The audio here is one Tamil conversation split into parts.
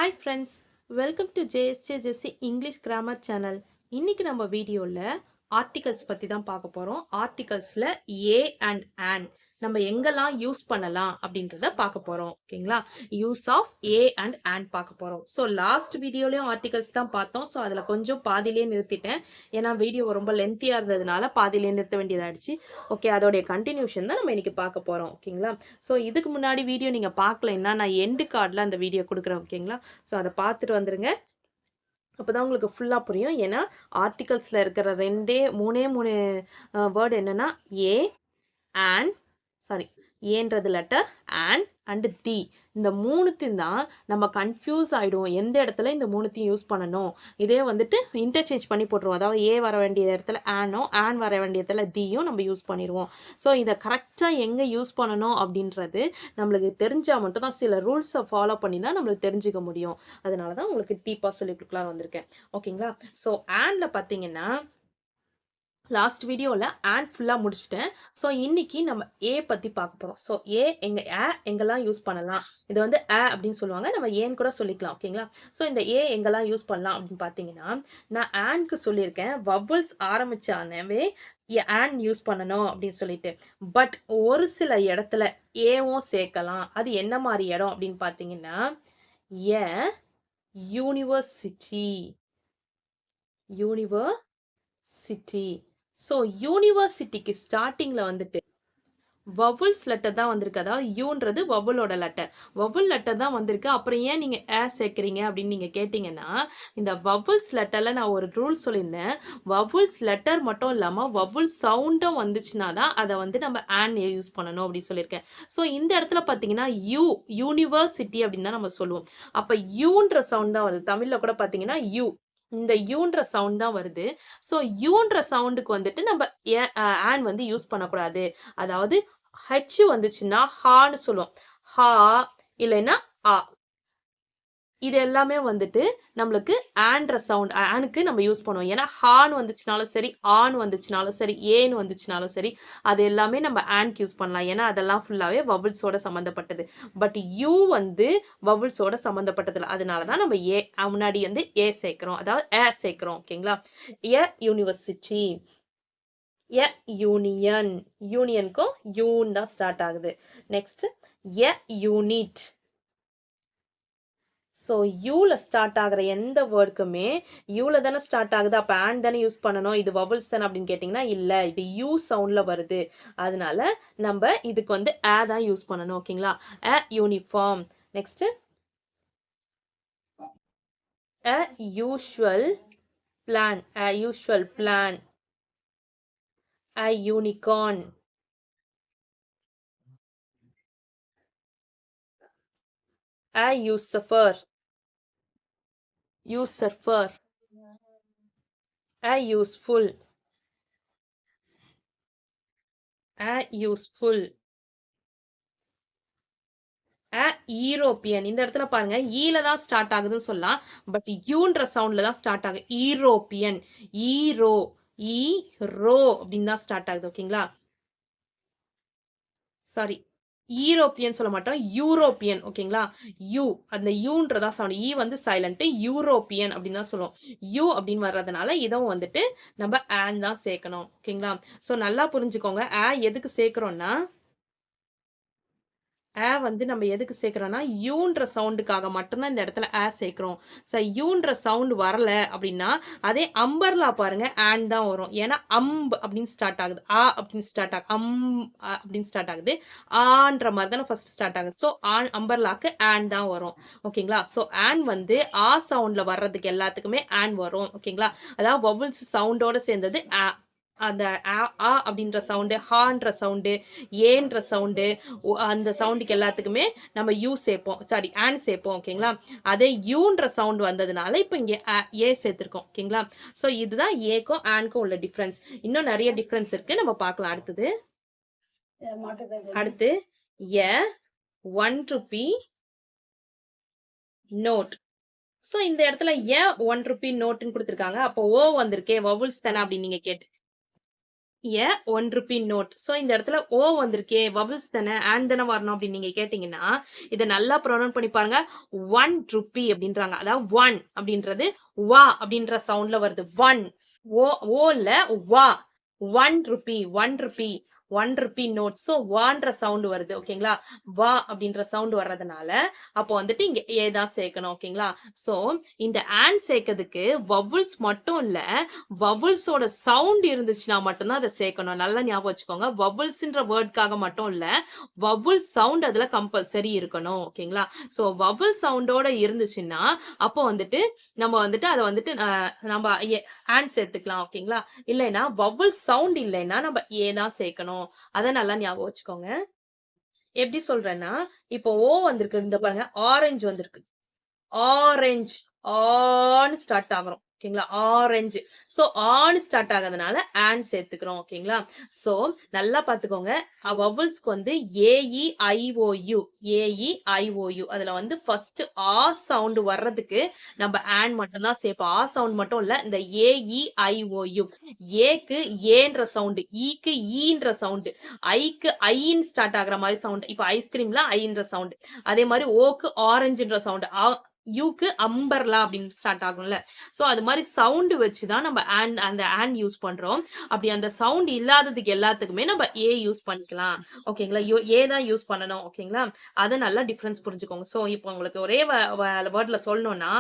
Hi friends, welcome to JSJ English grammar channel. இன்னைக்கு நம்ம வீடியோவில் ஆர்டிகல்ஸ் பற்றி தான் பார்க்க போகிறோம். ஆர்டிகல்ஸில் ஏ அண்ட் ஆன் நம்ம எங்கெல்லாம் யூஸ் பண்ணலாம் அப்படின்றத பார்க்க போகிறோம். ஓகேங்களா? Use of a and an பார்க்க போகிறோம். ஸோ லாஸ்ட் வீடியோலையும் ஆர்டிகல்ஸ் தான் பார்த்தோம். ஸோ அதில் கொஞ்சம் பாதியிலே நிறுத்திட்டேன். ஏன்னா வீடியோ ரொம்ப லென்த்தியாக இருந்ததுனால பாதியிலே நிறுத்த வேண்டியதாகிடுச்சு. ஓகே, அதோடைய கண்டினியூஷன் தான் நம்ம இன்னைக்கு பார்க்க போகிறோம். ஓகேங்களா? ஸோ இதுக்கு முன்னாடி வீடியோ நீங்கள் பார்க்கலைன்னா நான் எண்டு கார்டில் அந்த வீடியோ கொடுக்குறேன். ஓகேங்களா? ஸோ அதை பார்த்துட்டு வந்துடுங்க. அப்போ தான் உங்களுக்கு ஃபுல்லாக புரியும். ஏன்னா ஆர்டிகல்ஸில் இருக்கிற மூணே வேர்டு என்னென்னா ஏ அண்ட் ஏன்றது லெட்டர் அண்ட் தி. இந்த மூணுத்தையும் தான் நம்ம கன்ஃபியூஸ் ஆகிடுவோம், எந்த இடத்துல இந்த மூணுத்தையும் யூஸ் பண்ணணும். இதே வந்துட்டு இன்டர்சேஞ்ச் பண்ணி போட்டுருவோம். அதாவது ஏ வர வேண்டிய இடத்துல ஆன் வர வேண்டிய இடத்துல தியும் நம்ம யூஸ் பண்ணிடுவோம். ஸோ இதை கரெக்டாக எங்கே யூஸ் பண்ணணும் அப்படின்றது நம்மளுக்கு தெரிஞ்சால் மட்டும் தான், சில ரூல்ஸை ஃபாலோ பண்ணி தான் நம்மளுக்கு தெரிஞ்சுக்க முடியும். அதனால தான் உங்களுக்கு டீப்பாக சொல்லி கொடுக்கலாம் வந்திருக்கேன். ஓகேங்களா? ஸோ ஆனில் பார்த்தீங்கன்னா லாஸ்ட் வீடியோவில் ஆன் ஃபுல்லாக முடிச்சிட்டேன். ஸோ இன்னைக்கு நம்ம ஏ பற்றி பார்க்க போகிறோம். ஸோ எங்கெல்லாம் யூஸ் பண்ணலாம், இது வந்து அப்படின்னு சொல்லுவாங்க, நம்ம ஏன்னு கூட சொல்லிக்கலாம். ஓகேங்களா? ஸோ இந்த ஏ எங்கெல்லாம் யூஸ் பண்ணலாம் அப்படின்னு பார்த்தீங்கன்னா, நான் ஆன்க்கு சொல்லியிருக்கேன் வவல்ஸ் ஆரம்பிச்சானவே ஆன் யூஸ் பண்ணணும் அப்படின்னு சொல்லிட்டு. பட் ஒரு சில இடத்துல ஏவும் சேர்க்கலாம். அது என்ன மாதிரி இடம் அப்படின்னு பார்த்தீங்கன்னா, ஏ யூனிவர்சிட்டி. ஸோ யூனிவர்சிட்டிக்கு ஸ்டார்டிங்கில் வந்துட்டு வவல்ஸ் லெட்டர் தான் வந்திருக்கு. அதாவது யூன்றது வவலோட லெட்டர். வவல் லெட்டர் தான் வந்திருக்கு. அப்புறம் ஏன் நீங்கள் சேர்க்குறீங்க அப்படின்னு நீங்கள் கேட்டிங்கன்னா, இந்த வவல்ஸ் லெட்டரில் நான் ஒரு ரூல் சொல்லியிருந்தேன். வவல்ஸ் லெட்டர் மட்டும் இல்லாமல் வவல் சவுண்டும் வந்துச்சுன்னா தான் அதை வந்து நம்ம ஆன் யூஸ் பண்ணணும் அப்படின்னு சொல்லியிருக்கேன். ஸோ இந்த இடத்துல பார்த்தீங்கன்னா யூனிவர்சிட்டி அப்படின்னு தான் நம்ம சொல்லுவோம். அப்போ யூன்ற சவுண்ட் தான் வருது. தமிழில் கூட பார்த்தீங்கன்னா இந்த யூன்ற சவுண்ட் தான் வருது. ஸோ யூன்ற சவுண்டுக்கு வந்துட்டு நம்ம ஆன் வந்து யூஸ் பண்ணக்கூடாது. அதாவது ஹச் வந்துச்சுன்னா ஹான்னு சொல்லுவோம். ஹா இல்லைன்னா ஆ. இது எல்லாமே வந்துட்டு நம்மளுக்கு ஆன்ற சவுண்ட், ஆனுக்கு நம்ம யூஸ் பண்ணுவோம். ஏன்னா ஹான்னு வந்துச்சுனாலும் சரி, ஆன் வந்துச்சுனாலும் சரி, ஏன்னு வந்துச்சுனாலும் சரி, அது எல்லாமே நம்ம ஆன்க்கு யூஸ் பண்ணலாம். ஏன்னா அதெல்லாம் ஃபுல்லாகவே வவல்ஸோட சம்மந்தப்பட்டது. பட் யூ வந்து வவல்ஸோட சம்மந்தப்பட்டது. அதனால தான் நம்ம முன்னாடி வந்து ஏ சேர்க்குறோம், அதாவது சேர்க்குறோம். ஓகேங்களா? யூனிவர்சிட்டி, யூனியனுக்கும் யூன் தான் ஸ்டார்ட் ஆகுது. Next unit. ஸோ யூவில் ஸ்டார்ட் ஆகிற எந்த வேர்டுக்குமே யூவில் தானே ஸ்டார்ட் ஆகுது, அப்போ ஆன் தானே யூஸ் பண்ணணும், இது வவல்ஸ் தானே அப்படின்னு கேட்டிங்கன்னா இல்லை, இது யூ சவுண்டில் வருது. அதனால நம்ம இதுக்கு வந்து தான் யூஸ் பண்ணணும். ஓகேங்களா? Uniform. Next usual plan. Unicorn. usurper. useful. useful. European. இந்த இடத்துல பாருங்க, ஈல தான் ஸ்டார்ட் ஆகுதுன்னு சொல்லலாம். பட் யூன்ற சவுண்ட்ல தான் ஸ்டார்ட் ஆகுது. ஈரோப்பியன். ஈரோ அப்படின்னு தான் ஸ்டார்ட் ஆகுது. ஓகேங்களா? சாரி, ஈரோப்பியன் சொல்ல மாட்டோம், யூரோப்பியன். ஓகேங்களா? யூ, அந்த யூன்றதா சவுண்ட். வந்து சைலண்ட். யூரோப்பியன் அப்படின்னு தான் சொல்லுவோம். யூ அப்படின்னு வர்றதுனால இதுவும் வந்துட்டு நம்ம ஆன் தான் சேர்க்கணும். ஓகேங்களா? ஸோ நல்லா புரிஞ்சுக்கோங்க. எதுக்கு சேர்க்கிறோம்னா, வந்து நம்ம எதுக்கு சேர்க்குறோம்னா, யூன்ற சவுண்டுக்காக மட்டும்தான் இந்த இடத்துல சேர்க்குறோம். ஸோ யூன்ற சவுண்ட் வரல அப்படின்னா, அதே அம்பர்லா பாருங்க ஆன் தான் வரும். ஏன்னா அப்படின்னு ஸ்டார்ட் ஆகுது. அப்படின்னு ஸ்டார்ட் ஆகுது. அப்படின்னு ஸ்டார்ட் ஆகுது. ஆன்ற மாதிரி தானே ஃபர்ஸ்ட் ஸ்டார்ட் ஆகுது. ஸோ அம்பர்லாக்கு ஆன் தான் வரும். ஓகேங்களா? ஸோ ஆன் வந்து சவுண்டில் வர்றதுக்கு எல்லாத்துக்குமே ஆன் வரும். ஓகேங்களா? அதாவது வவல்ஸ் சவுண்டோட சேர்ந்தது அந்த அப்படின்ற சவுண்டு, ஹான்ற சவுண்டு, ஏன்ற சவுண்டு, அந்த சவுண்டுக்கு எல்லாத்துக்குமே நம்ம ஆன் சேர்ப்போம். ஓகேங்களா? அதே யூன்ற சவுண்ட் வந்ததுனால இப்போ இங்கே ஏ சேர்த்துருக்கோம். ஓகேங்களா? ஸோ இதுதான் ஏக்கும் ஆன்க்கும் உள்ள டிஃப்ரென்ஸ். இன்னும் நிறைய டிஃப்ரென்ஸ் இருக்கு, நம்ம பார்க்கலாம். அடுத்து ₹1 நோட். ஸோ இந்த இடத்துல ₹1 நோட்டுன்னு கொடுத்துருக்காங்க. அப்போ ஓ வந்திருக்கே, வவல்ஸ் தானே அப்படின்னு நீங்க எ 1 ரூபி நோட். ஸோ இந்த இடத்துல ஓ வந்திருக்கே, வவல்ஸ் தானே, ஆன் தானே வரணும் அப்படின்னு நீங்க கேட்டீங்கன்னா, இத நல்லா ப்ரொனவுன் பண்ணி பாருங்க. 1 ரூபி அப்படின்றாங்க. அதாவது 1 அப்படின்றது வா அப்படின்ற சவுண்ட்ல வருது. 1 ஓ ஓல வா 1 rupee 1 rupee 1 rupee note. So வான்ற சவுண்ட் வருது. ஓகேங்களா? வா அப்படின்ற சவுண்ட் வர்றதுனால, அப்போ வந்துட்டு இங்க ஏ தான் சேர்க்கணும். ஓகேங்களா? ஸோ இந்த ஆன் சேர்க்கறதுக்கு வவல்ஸ் மட்டும் இல்ல, வவல்ஸோட சவுண்ட் இருந்துச்சுன்னா மட்டும் தான் அத சேர்க்கணும். நல்லா ஞாபகம் வச்சுக்கோங்க. வவல்ஸ்ன்ற வேர்ட்காக மட்டும் இல்ல, வவல் சவுண்ட் அதுல கம்பல்சரி இருக்கணும். ஓகேங்களா? ஸோ வவல் சவுண்டோட இருந்துச்சுன்னா, அப்போ வந்துட்டு நம்ம வந்துட்டு அத வந்துட்டு நம்ம ஆன் சேர்த்துக்கலாம். ஓகேங்களா? இல்லைன்னா வவல் சவுண்ட் இல்லைன்னா நம்ம ஏ தான் சேர்க்கணும். அத நல்லா ஞாபகம் வச்சுக்கோங்க. எப்படி சொல்றேன்னா, இப்போ ஓ வந்திருக்கு. இந்த பாருங்க ஆரஞ்சு வந்திருக்கு. ஆரஞ்ச். ஆன்னு ஸ்டார்ட் ஆகுறோம். ஓகேங்களா? ஆரஞ்சு. ஸோ ஆன்னு ஸ்டார்ட் ஆகுறதுனால ஆன் சேர்த்துக்கிறோம். ஓகேங்களா? ஸோ நல்லா பார்த்துக்கோங்க. வவல்ஸ்க்கு வந்து ஏஇஐஓயு ஏஇஐஓயு அதுல வந்து ஃபர்ஸ்ட் ஆ சவுண்ட் வர்றதுக்கு நம்ம ஆன் மட்டும் தான் சேர்ப்போம். ஆ சவுண்ட் மட்டும் இல்ல. இந்த ஏஇஐஓயு ஏக்கு ஏன்ற சவுண்ட், ஈக்கு ஈன்ற சவுண்ட், ஐக்கு ஐன்னு ஸ்டார்ட் ஆகுற மாதிரி சவுண்ட். இப்போ ஐஸ்கிரீம்ல ஐன்ற சவுண்ட். அதே மாதிரி ஓக்கு ஆரஞ்சுன்ற சவுண்ட். யூக்கு அம்பர்லா அப்படின்னு ஸ்டார்ட் ஆகும்ல. ஸோ அது மாதிரி சவுண்ட் வச்சு தான் நம்ம அந்த ஆன் யூஸ் பண்றோம். அப்படி அந்த சவுண்ட் இல்லாததுக்கு எல்லாத்துக்குமே நம்ம ஏ யூஸ் பண்ணிக்கலாம். ஓகேங்களா? ஏ தான் யூஸ் பண்ணணும். ஓகேங்களா? அத நல்லா டிஃபரன்ஸ் புரிஞ்சுக்கோங்க. ஸோ இப்போ உங்களுக்கு ஒரே வேர்ட்ல சொல்லணும்னா,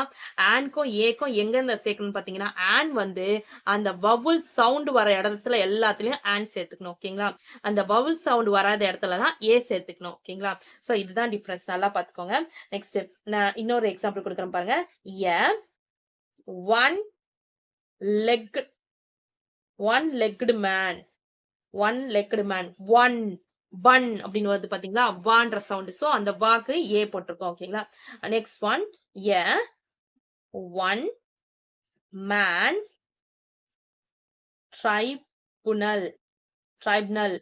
ஆன்க்கும் ஏக்கும் எங்கெங்க சேர்க்கணும்னு பார்த்தீங்கன்னா, ஆன் வந்து அந்த வவல் சவுண்ட் வர இடத்துல எல்லாத்துலயும் ஆன் சேர்த்துக்கணும். ஓகேங்களா? அந்த வவல் சவுண்ட் வராத இடத்துல தான் ஏ சேர்த்துக்கணும். ஓகேங்களா? ஸோ இதுதான் டிஃபரன்ஸ். நல்லா பார்த்துக்கோங்க. நெக்ஸ்ட் நான் இன்னொரு எக்ஸாம்பிள் குடுக்குறேன் பாருங்க. A one leg one legged man one legged man one one அப்படின்னு வருது பாத்தீங்களா? வான்ற சவுண்ட். சோ அந்த வாக்கு ஏ போட்டிருக்கோம். ஓகேங்களா? நெக்ஸ்ட் ஒன் எ one man tribunal tribunal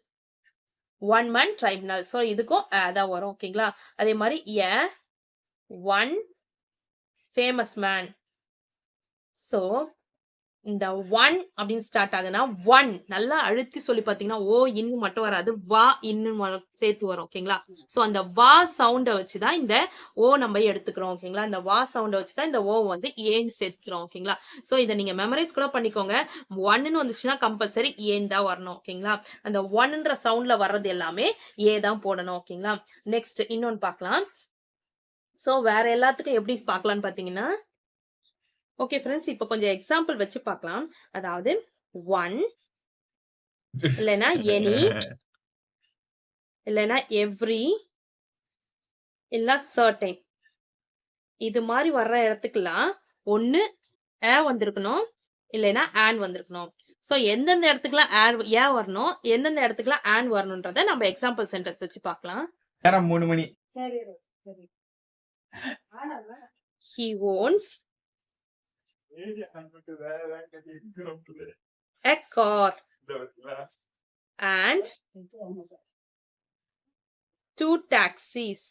one man tribunal. So இதுக்கும் தான் வரும். ஓகேங்களா? அதே மாதிரி எ ஒன் ஃபேமஸ் மேன். சோ இந்த ஒன் அப்படின்னு ஸ்டார்ட் ஆகுதுன்னா, ஒன் நல்லா அழுத்தி சொல்லி பார்த்தீங்கன்னா, ஓ இன்னு மட்டும் வராது. வா இன்னு சேர்த்து வரும். ஓகேங்களா? சோ அந்த வா சவுண்ட வச்சு தான் இந்த ஓ நம்ம எடுத்துக்கிறோம். ஓகேங்களா? இந்த வா சவுண்ட வச்சு தான் இந்த ஓ வந்து ஏன்னு சேர்த்துக்கிறோம். ஓகேங்களா? சோ இத நீங்க மெமரைஸ் கூட பண்ணிக்கோங்க. ஒன்ன்னு வந்துச்சுன்னா கம்பல்சரி ஏன்னு தான் வரணும். ஓகேங்களா? அந்த ஒன்ன்ற சவுண்ட்ல வர்றது எல்லாமே ஏ தான் போடணும். ஓகேங்களா? நெக்ஸ்ட் இன்னொன்னு பார்க்கலாம். சோ வேற எல்லாத்துக்கும் எப்படி பார்க்கலாம்னு பார்த்தீங்கன்னா, ஓகே ஃப்ரெண்ட்ஸ், இப்போ கொஞ்சம் எக்ஸாம்பிள் வச்சு பார்க்கலாம். அதாவது ஒன் இல்லைன்னா எனி இல்லைன்னா எவ்ரி இல்ல சர்டைன் இது மாதிரி வர்ற இடத்துக்குலாம் ஒண்ணு வந்திருக்கணும் இல்லைன்னா ஆன் வந்திருக்கணும். ஸோ எந்தெந்த இடத்துக்குலாம் ஏன் வரணும், எந்தெந்த இடத்துக்குலாம் ஆன் வரணுன்றத நம்ம எக்ஸாம்பிள் சென்டென்ஸ் வச்சு பார்க்கலாம். நேரம் 3 மணி. He owns a car and 2 taxis.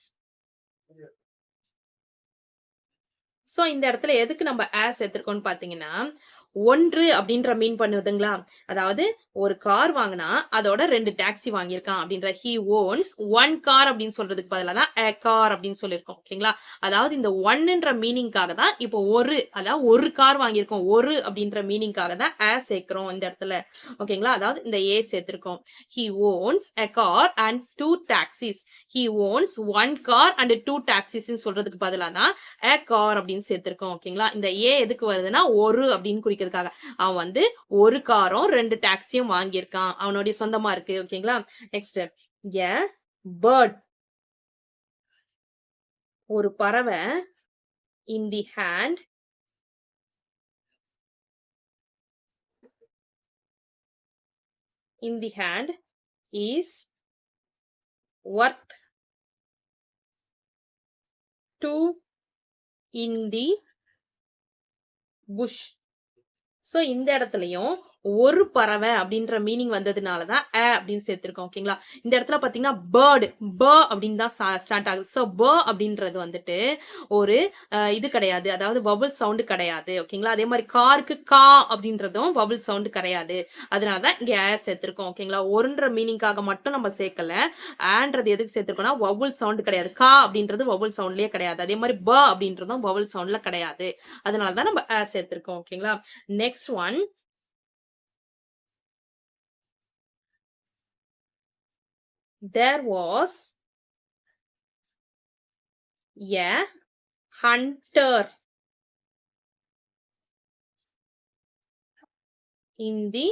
So இந்த இடத்துல எதுக்கு நம்ம சேர்த்திருக்கோம்னு பாத்தீங்கன்னா, ஒன்று அப்படின்ற மீன் பண்ணுதுங்களா? அதாவது ஒரு கார் வாங்கினா அதோட 2 டாக்ஸி வாங்கியிருக்கான் அப்படின்ற ஹி ஓன்ஸ் 1 கார் அப்படின்னு சொல்றதுக்கு பதிலா தான் a கார் அப்படின்னு சொல்லியிருக்கோம். ஓகேங்களா? அதாவது இந்த ஒன்னுன்ற மீனிங்காக தான் இப்போ அதாவது ஒரு கார் வாங்கியிருக்கோம். ஒரு அப்படின்ற மீனிங்காக தான் சேர்க்கிறோம் இந்த இடத்துல. ஓகேங்களா? அதாவது இந்த ஏ சேர்த்திருக்கோம். He owns a car and 2 taxis. He owns 1 car and 2 டாக்ஸிஸ்ன்னு சொல்றதுக்கு பதிலா தான் a கார் அப்படின்னு சேர்த்திருக்கோம். ஓகேங்களா? இந்த ஏ எதுக்கு வருதுன்னா ஒரு அப்படின்னு குறிக்கிறதுக்காக. அவன் வந்து ஒரு காரும் 2 டாக்ஸியும் வாங்கியிருக்கான். அவனுடைய சொந்தமா இருக்கு. ஓகேங்களா? நெக்ஸ்ட் எ பேர்ட் ஒரு பறவை in the hand is worth 2 in the bush. So இந்த இடத்துலயும் ஒரு பறவை அப்படின்ற மீனிங் வந்ததுனால தான் அப்படின்னு சேர்த்திருக்கோம். ஓகேங்களா? இந்த இடத்துல பார்த்தீங்கன்னா, பேர்ட் அப்படின்னு தான் ஸ்டார்ட் ஆகுது. ஸோ அப்படின்றது வந்துட்டு ஒரு இது கிடையாது. அதாவது வவல் சவுண்ட் கிடையாது. ஓகேங்களா? அதே மாரி காருக்கு கா அப்படின்றதும் வவல் சவுண்ட் கிடையாது. அதனால தான் இங்க சேர்த்திருக்கோம். ஓகேங்களா? ஒருன்ற மீனிங்காக மட்டும் நம்ம சேர்க்கல. ஆன்றது எதுக்கு சேர்த்திருக்கோம்னா, வவல் சவுண்ட் கிடையாது. கா அப்படின்றது வவல் சவுண்ட்லயே கிடையாது. அதே மாரி அப்படின்றதும் வவல் சவுண்ட்ல கிடையாது. அதனால தான் நம்ம சேர்த்திருக்கோம். ஓகேங்களா? Next one. There was a hunter in the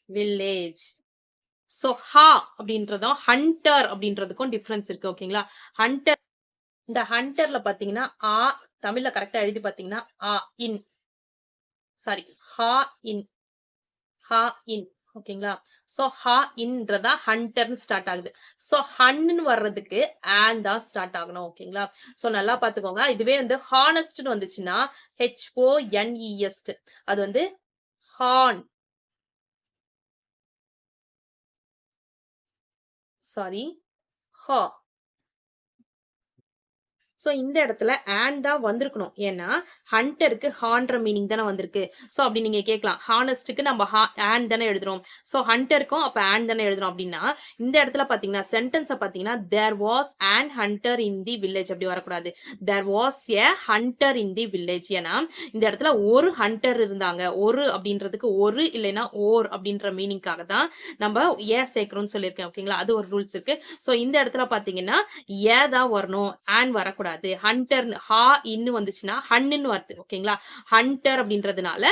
village. So ஹா அப்படின்றதும் ஹண்டர் அப்படின்றதுக்கும் டிஃபரன்ஸ் இருக்கு. ஓகேங்களா? ஹண்டர், இந்த ஹண்டர்ல பாத்தீங்கன்னா தமிழ்ல கரெக்டா எழுதி பாத்தீங்கன்னா இன் சாரி ஹா இன் ஹா இன். ஓகேங்களா? ஸோ ஹா இன்றதா ஹண்டர்னு ஸ்டார்ட் ஆகுது. ஸோ ஹன்னு வர்றதுக்கு தான் ஸ்டார்ட் ஆகணும். ஓகேங்களா? ஸோ நல்லா பாத்துக்கோங்க. இதுவே வந்து ஹானஸ்ட்னு வந்துச்சுன்னா HONEST, அது வந்து ஹார்ன், சாரி ஹா. ஸோ இந்த இடத்துல தான் வந்திருக்கணும். ஏன்னா, ஹண்டருக்கு ஹான்ற மீனிங் தானே வந்திருக்கு. ஸோ அப்படி நீங்க கேட்கலாம். ஹானஸ்ட்டுக்கு நம்ம தானே எழுதுறோம். ஸோ ஹண்டருக்கும் அப்ப தானே எழுதுறோம் அப்படின்னா, இந்த இடத்துல பார்த்தீங்கன்னா, சென்டென்ஸ பார்த்தீங்கன்னா, there was an hunter in the village அப்படி வரக்கூடாது. There was a hunter in the village. ஏன்னா, இந்த இடத்துல ஒரு ஹண்டர் இருந்தாங்க. ஒரு அப்படின்றதுக்கு ஒரு இல்லைன்னா ஓர் அப்படின்ற மீனிங்காக தான் நம்ம சேர்க்கிறோம்னு சொல்லியிருக்கேன். ஓகேங்களா? அது ஒரு ரூல்ஸ் இருக்கு. ஸோ இந்த இடத்துல பார்த்தீங்கன்னா, தான் வரணும். வரக்கூடாது. ஹண்டர் இன்னு வந்துச்சுன்னா ஹன்னுன்னு வருது. ஓகேங்களா? ஹண்டர் அப்படின்றதுனால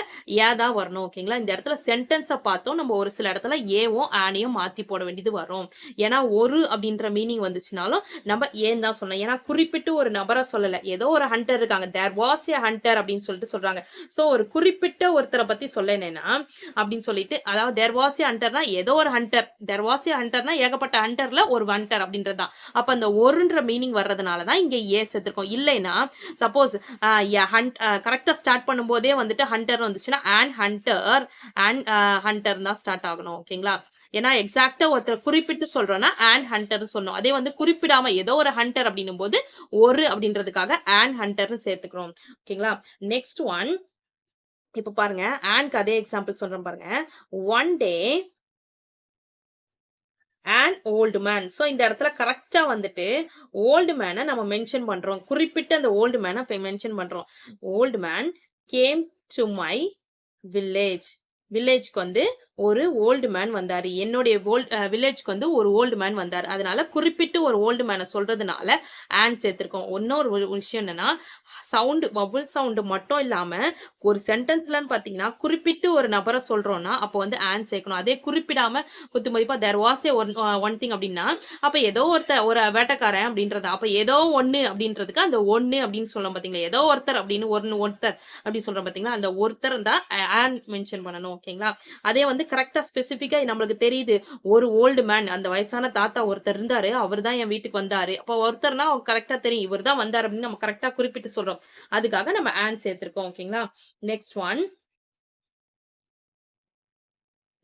தான் வரணும். ஓகேங்களா? இந்த இடத்துல சென்டென்ஸ பார்த்தோம். நம்ம ஒரு சில இடத்துல ஏவும் ஆனையும் மாத்தி போட வேண்டியது வரும். ஏன்னா ஒரு அப்படின்ற மீனிங் வந்துச்சுனாலும் நம்ம ஏன் தான் சொல்லணும். ஏன்னா குறிப்பிட்டு ஒரு நபரை சொல்லல. ஏதோ ஒரு ஹண்டர் இருக்காங்க. தேர் வாஸ் எ ஹண்டர் அப்படின்னு சொல்லிட்டு சொல்றாங்க. சோ ஒரு குறிப்பிட்ட ஒருத்தரை பத்தி சொல்லலைன்னா அப்படின்னு சொல்லிட்டு, அதாவது தேர் வாஸ் எ ஹண்டர்னா ஏதோ ஒரு ஹண்டர். தேர் வாஸ் எ ஹண்டர்னா ஏகப்பட்ட ஹண்டர்ல ஒரு ஹண்டர் அப்படின்றது தான். அப்ப அந்த ஒருன்ற மீனிங் வர்றதுனால தான் இங்க சேர்த்திருக்கோம். இல்லைன்னா சப்போஸ் கரெக்டா ஸ்டார்ட் பண்ணும்போதே வந்துட்டு ஹண்டர் வந்துச்சுன்னா ஹண்டர் தான் ஸ்டார்ட் ஆகணும். ஓகேங்களா? ஏன்னா எக்ஸாக்டா ஒருத்தர் குறிப்பிட்டு சொல்றோம்னா ஹண்டர் சொன்னோம். அதே வந்து குறிப்பிடாம ஏதோ ஒரு ஹண்டர் அப்படின்னும் போது ஒரு அப்படின்றதுக்காக ஹண்டர்னு சேர்த்துக்கிறோம். ஓகேங்களா? Next one. இப்ப பாருங்க, அதே எக்ஸாம்பிள் சொல்றேன் பாருங்க. One day old man. So இந்த இடத்துல கரெக்டா வந்துட்டு ஓல்டு மேனை நம்ம மென்ஷன் பண்றோம். குறிப்பிட்ட அந்த ஓல்டு மேனை மென்ஷன் பண்றோம். Old man came to my village. வில்லேஜ்க்கு வந்து ஒரு ஓல்டு மேன் வந்தாரு. என்னுடைய வில்லேஜ்க்கு வந்து ஒரு ஓல்டு மேன் வந்தாரு. அதனால குறிப்பிட்டு ஒரு ஓல்டு மேனை சொல்றதுனால சேர்த்திருக்கோம். இன்னொரு விஷயம் என்னன்னா, சவுண்ட் வவல் சவுண்ட் மட்டும் இல்லாம ஒரு சென்டென்ஸ்லன்னு பாத்தீங்கன்னா, குறிப்பிட்டு ஒரு நபரை சொல்றோம்னா அப்போ வந்து சேர்க்கணும். அதே குறிப்பிடாம குத்துமதிப்பா there was a one thing அப்படின்னா, அப்ப ஏதோ ஒரு வேட்டைக்காரன் அப்படின்றது. அப்ப ஏதோ ஒண்ணு அப்படின்றதுக்கு அந்த ஒண்ணு அப்படின்னு சொல்றோம் பாத்தீங்களா? ஏதோ ஒருத்தர் அப்படின்னு ஒருத்தர் அப்படின்னு சொல்றோம் பாத்தீங்களா? அந்த ஒருத்தர் தான் மென்ஷன் பண்ணணும். ஓகேங்களா? அதே வந்து கரெக்டா ஸ்பெசிஃபிக்கா நம்மளுக்கு தெரியுது. ஒரு ஓல்டு மேன், அந்த வயசான தாத்தா ஒருத்தர் இருந்தாரு. அவர் தான் என் வீட்டுக்கு வந்தாரு. அப்ப ஒருத்தர்னா கரெக்டா தெரியும். இவர் தான் வந்தாரு அப்படின்னு நம்ம கரெக்டா குறிப்பிட்டு சொல்றோம். அதுக்காக நம்ம சேர்த்திருக்கோம். ஓகேங்களா? Next one.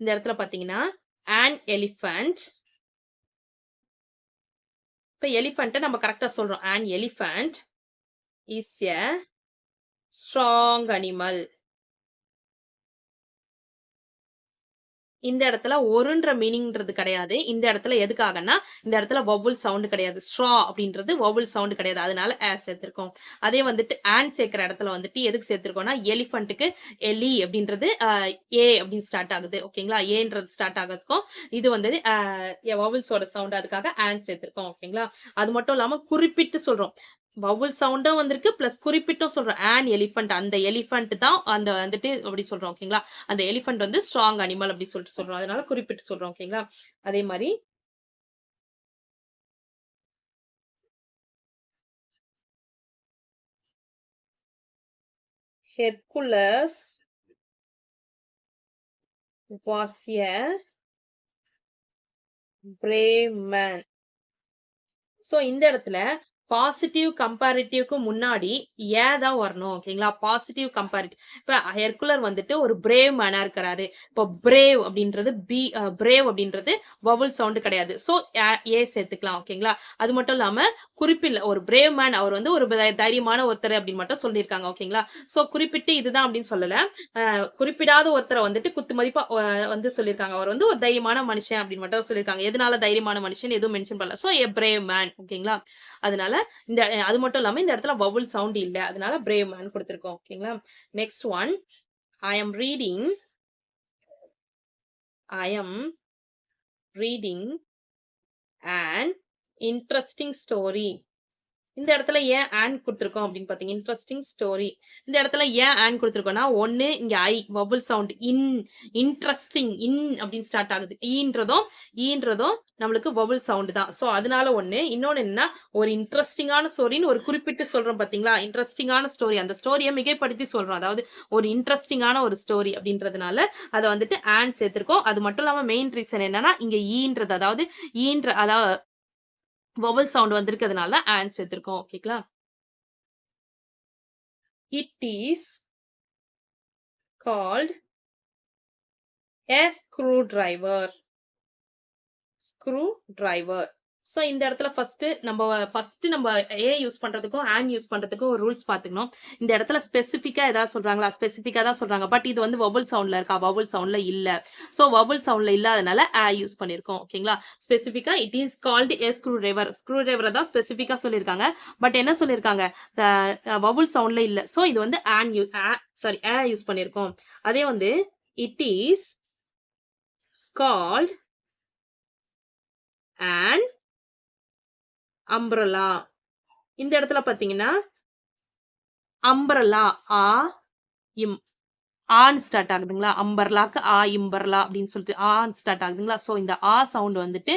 இந்த இடத்துல பாத்தீங்கன்னா, an elephant. இப்ப எலிஃபண்ட்ட நம்ம கரெக்டா சொல்றோம். an elephant is a strong animal. இந்த இடத்துல ஒருன்ற மீனிங்ன்றது கிடையாது. இந்த இடத்துல எதுக்காகன்னா, இந்த இடத்துல வவ்வல் சவுண்ட் கிடையாது. ஸ்ட்ரா அப்படின்றது வவ்வல் சவுண்ட் கிடையாது. அதனால சேர்த்திருக்கோம். அதே வந்துட்டு சேர்க்கிற இடத்துல வந்துட்டு எதுக்கு சேர்த்திருக்கோம்னா, எலிஃபண்ட்டுக்கு எலி அப்படின்றது அப்படின்னு ஸ்டார்ட் ஆகுது. ஓகேங்களா? ஏன்றது ஸ்டார்ட் ஆகுறதுக்கும் இது வந்து வவ்வல்ஸோட சவுண்ட், அதுக்காக சேர்த்திருக்கோம். ஓகேங்களா? அது மட்டும் இல்லாம குறிப்பிட்டு சொல்றோம். வவ்வல் சவுண்டும் வந்திருக்கு. பிளஸ் குறிப்பிட்டும் சொல்றோம். எலிஃபண்ட், அந்த எலிஃபண்ட் தான் அந்த வந்துட்டு அப்படி சொல்றோம். ஓகேங்களா? அந்த எலிஃபண்ட் வந்து ஸ்ட்ராங் அனிமல் அப்படி சொல்லிட்டு சொல்றோம். அதனால குறிப்பிட்டு சொல்றோம். ஓகேங்களா? அதே மாரி Hercules was a brave man. So இந்த இடத்துல பாசிட்டிவ் கம்பேரிட்டிவ்க்கு முன்னாடி தான் வரணும். ஓகேங்களா? Positive comparative. இப்ப ஹெர்குலர் வந்துட்டு ஒரு பிரேவ் மேனா இருக்கிறாரு. இப்போ பிரேவ் அப்படின்றது பிரேவ் அப்படின்றது வவல் சவுண்ட் கிடையாது. சோ சேர்த்துக்கலாம். ஓகேங்களா? அது மட்டும் இல்லாம குறிப்பில்ல ஒரு பிரேவ் மேன் அவர் வந்து ஒரு தைரியமான ஒருத்தர் அப்படின்னு மட்டும் சொல்லியிருக்காங்க. ஓகேங்களா? சோ குறிப்பிட்டு இதுதான் அப்படின்னு சொல்லல. குறிப்பிடாத ஒருத்தரை வந்துட்டு குத்து மதிப்பா வந்து சொல்லியிருக்காங்க. அவர் வந்து ஒரு தைரியமான மனுஷன் அப்படின்னு மட்டும் சொல்லியிருக்காங்க. எதனால தைரியமான மனுஷன் எதுவும் மென்ஷன் பண்ணல. So brave man. ஓகேங்களா? அதனால இந்த அது மட்டும் இல்லாம இந்த இடத்துல வவல் சவுண்ட் இல்ல. அதனால பிரேவ் மேன் கொடுத்திருக்கோம். ஓகேங்களா? Next one. I am reading. I am reading an interesting story. இந்த இடத்துல ஏன் ஆன் குடுத்துருக்கோம் அப்படின்னு பார்த்தீங்க. Interesting story. இந்த இடத்துல ஏன் ஆன் குடுத்துருக்கோம்னா, ஒண்ணு இங்க வவல் சவுண்ட் இன்ட்ரஸ்டிங் அப்படின்னு ஸ்டார்ட் ஆகுது. ஈன்றதும் நம்மளுக்கு வவல் சவுண்ட் தான். சோ அதனால ஒண்ணு. இன்னொன்னு என்னன்னா, ஒரு இன்ட்ரஸ்டிங்கான ஸ்டோரின்னு ஒரு குறிப்பிட்டு சொல்றோம் பார்த்தீங்களா? இன்ட்ரஸ்டிங்கான ஸ்டோரி. அந்த ஸ்டோரிய மிகைப்படுத்தி சொல்றோம். அதாவது ஒரு இன்ட்ரஸ்டிங்கான ஒரு ஸ்டோரி அப்படின்றதுனால அத வந்துட்டு ஆன் சேர்த்திருக்கோம். அது மட்டும் இல்லாம மெயின் ரீசன் என்னன்னா, இங்க அதாவது அதாவது வவல் சவுண்ட் வந்திருக்கிறதுனால ஆன் சேர்த்திருக்கோம். ஓகேங்களா? It is called a screwdriver. Screwdriver. So இந்த இடத்துல ஃபர்ஸ்ட் நம்ம யூஸ் பண்றதுக்கும் யூஸ் பண்றதுக்கும் ஒரு ரூல்ஸ் பாத்துக்கணும். இந்த இடத்துல ஸ்பெசிஃபிக்கா ஏதாவது சொல்றாங்களா? ஸ்பெசிஃபிக்கா தான் சொல்றாங்க. பட் இது வந்து வவல் சவுண்ட்ல இருக்கா? வவல் சவுண்ட்ல இல்ல. சோ வவல் சவுண்ட்ல இல்லாதனால யூஸ் பண்ணிருக்கோம். ஓகேங்களா? ஸ்பெசிஃபிக்கா it is called a screwdriver. screwdriver தான் ஸ்பெசிஃபிக்கா சொல்லிருக்காங்க. பட் என்ன சொல்லிருக்காங்க? வவல் சவுண்ட்ல இல்ல. சோ இது வந்து யூஸ் பண்ணிருக்கோம். அதே வந்து it is called an umbrella. இந்த இடத்துல பாத்தீங்கன்னா umbrella ஆன் ஸ்டார்ட் ஆகுதுங்களா? அம்பர்லாக்கு இம்பர்லா அப்படின்னு சொல்லிட்டு ஸ்டார்ட் ஆகுதுங்களா? சோ இந்த சவுண்ட் வந்துட்டு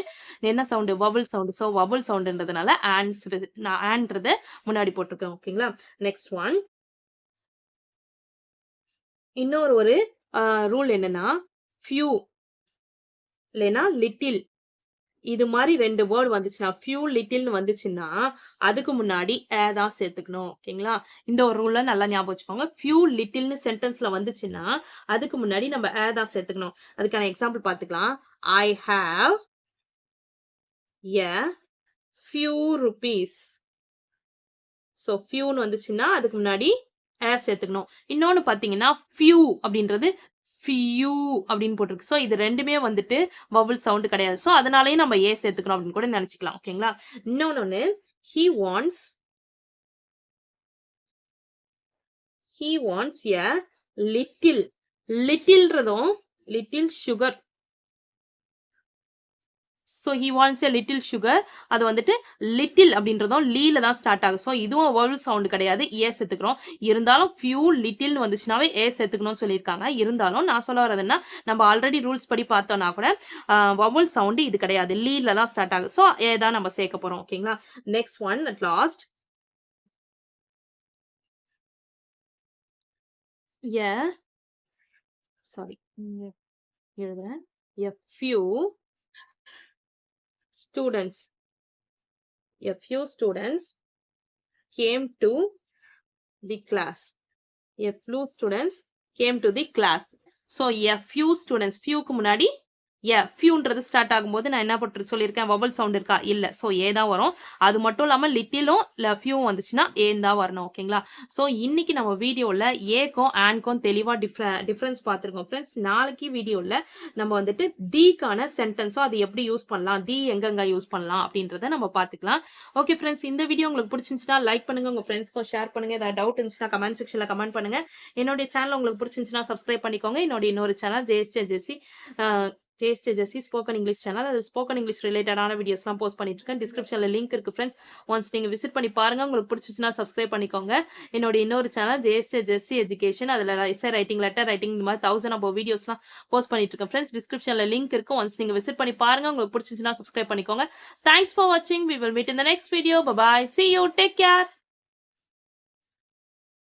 என்ன sound? Vowel sound. So vowel சவுண்ட்ன்றதுனால ஆன்றது முன்னாடி போட்டிருக்கேன். ஓகேங்களா? Next one. இன்னொரு ஒரு ரூல் என்னன்னா, few இல்லைன்னா லிட்டில் இது மாதிரி 2 வேர்ட் வந்துச்சுன்னா, few லிட்டில்னு வந்துச்சுன்னா, அதுக்கு முன்னாடி தான் சேர்த்துக்கணும். ஓகேங்களா? இந்த ஒரு ரூல நல்லா ஞாபகம் வச்சுக்கோங்க. few லிட்டில்னு சென்டென்ஸ்ல வந்துச்சுன்னா, அதுக்கு முன்னாடி நம்ம தான் சேர்த்துக்கணும். அதுக்கான எக்ஸாம்பிள் பார்த்துக்கலாம். I have a few rupees. So fewன்னு வந்துச்சுன்னா, அதுக்கு முன்னாடி சேர்த்துக்கணும். இன்னொன்னு பார்த்தீங்கன்னா, few அப்படின்றது ஃபியூ அப்படின்னு போட்டிருக்கு. சோ இது ரெண்டுமே வந்துட்டு வவல் சவுண்ட் கிடையாது. சோ அதனாலயே நம்ம சேர்த்துக்கிறோம் அப்படின்னு கூட நினைச்சுக்கலாம். ஓகேங்களா? இன்னொன்னு he wants a little sugar. So he wants a little sugar. அது வந்துட்டு லிட்டில் அப்படின்றதும் லீல தான் ஸ்டார்ட் ஆகும். சோ இதுவும் வவல் சவுண்ட் கிடையாது. சேர்த்துக்கிறோம். இருந்தாலும் few லிட்டில் வந்துச்சுனாவே சேர்த்துக்கணும்னு சொல்லியிருக்காங்க. இருந்தாலும் நான் சொல்ல வரது என்ன, நம்ம ஆல்ரெடி ரூல்ஸ் படி பார்த்தோம்னா கூட வவல் சவுண்ட் இது கிடையாது. லீல தான் ஸ்டார்ட் ஆகும். சோ தான் நம்ம சேர்க்க போறோம். ஓகேங்களா? Next one at last. எழுதுறேன். A few students came to the class. A few students came to the class. So a few students, fewக்கு முன்னாடி fewன்றது ஸ்டார்ட் ஆகும்போது நான் என்ன போட்டு சொல்லியிருக்கேன்? வவல் சவுண்ட் இருக்கா? இல்ல. சோ தான் வரும். அது மட்டும் இல்லாம லிட்டிலும் ஃபியூ வந்துச்சுன்னா தான் வரணும். ஓகேங்களா? சோ இன்னைக்கு நம்ம வீடியோல ஏக்கும் ஆன்க்கும் தெளிவா டிஃபரன்ஸ் பார்த்திருக்கோம் ஃப்ரெண்ட்ஸ். நாளைக்கு வீடியோல நம்ம வந்துட்டு தீக்கான சென்டென்ஸோ அது எப்படி யூஸ் பண்ணலாம், எங்கெங்க யூஸ் பண்ணலாம் அப்படின்றத நம்ம பார்த்துக்கலாம். ஓகே ஃப்ரெண்ட்ஸ், இந்த வீடியோ உங்களுக்கு பிடிச்சிருந்துச்சுன்னா லைக் பண்ணுங்க, உங்க ஃப்ரெண்ட்ஸ்க்கும் ஷேர் பண்ணுங்க. ஏதாவது டவுட் இருந்துச்சுன்னா கமெண்ட் செக்ஷன்ல கமெண்ட் பண்ணுங்க. என்னுடைய சேனல் உங்களுக்கு பிடிச்சிருந்துச்சுன்னா சப்ஸ்கிரைப் பண்ணிக்கோங்க. என்னோட இன்னொரு channel JSJ spoken English channel. அது ஸ்போக்கன் இங்கிலீஷ் ரிலேட்டடான வீடியோஸ்லாம் போஸ்ட் பண்ணிட்டு இருக்கேன். டிஸ்கிரிப்ஷன்ல லிங்க் இருக்கு ஃப்ரெண்ட்ஸ். ஒன்ஸ் நீங்க விசிட் பண்ணி பாருங்க. உங்களுக்கு பிடிச்சிச்சுன்னா சப்ஸ்கிரைப் பண்ணிக்கோங்க. என்னோட இன்னொரு சேனல் ஜேஎஸ்ஜே எஜுகேஷன். அதுல எஸ்ஏ ரைட்டிங், லெட்டர் ரைட்டிங், இந்த மாதிரி 1000 அப்போ வீடியோஸ்லாம் போஸ்ட் பண்ணிட்டு இருக்கேன் ஃப்ரெண்ட்ஸ். டிஸ்கிரிப்ஷன்ல லிங்க் இருக்கு. ஒன்ஸ் நீங்க விசிட் பண்ணி பாருங்க. உங்களுக்கு பிடிச்சிச்சுன்னா சப்ஸ்கிரைப் பண்ணிக்கோங்க. தேங்க்ஸ் ஃபார் வாட்சிங். We will meet in the next video. Bye bye. See you. Take care.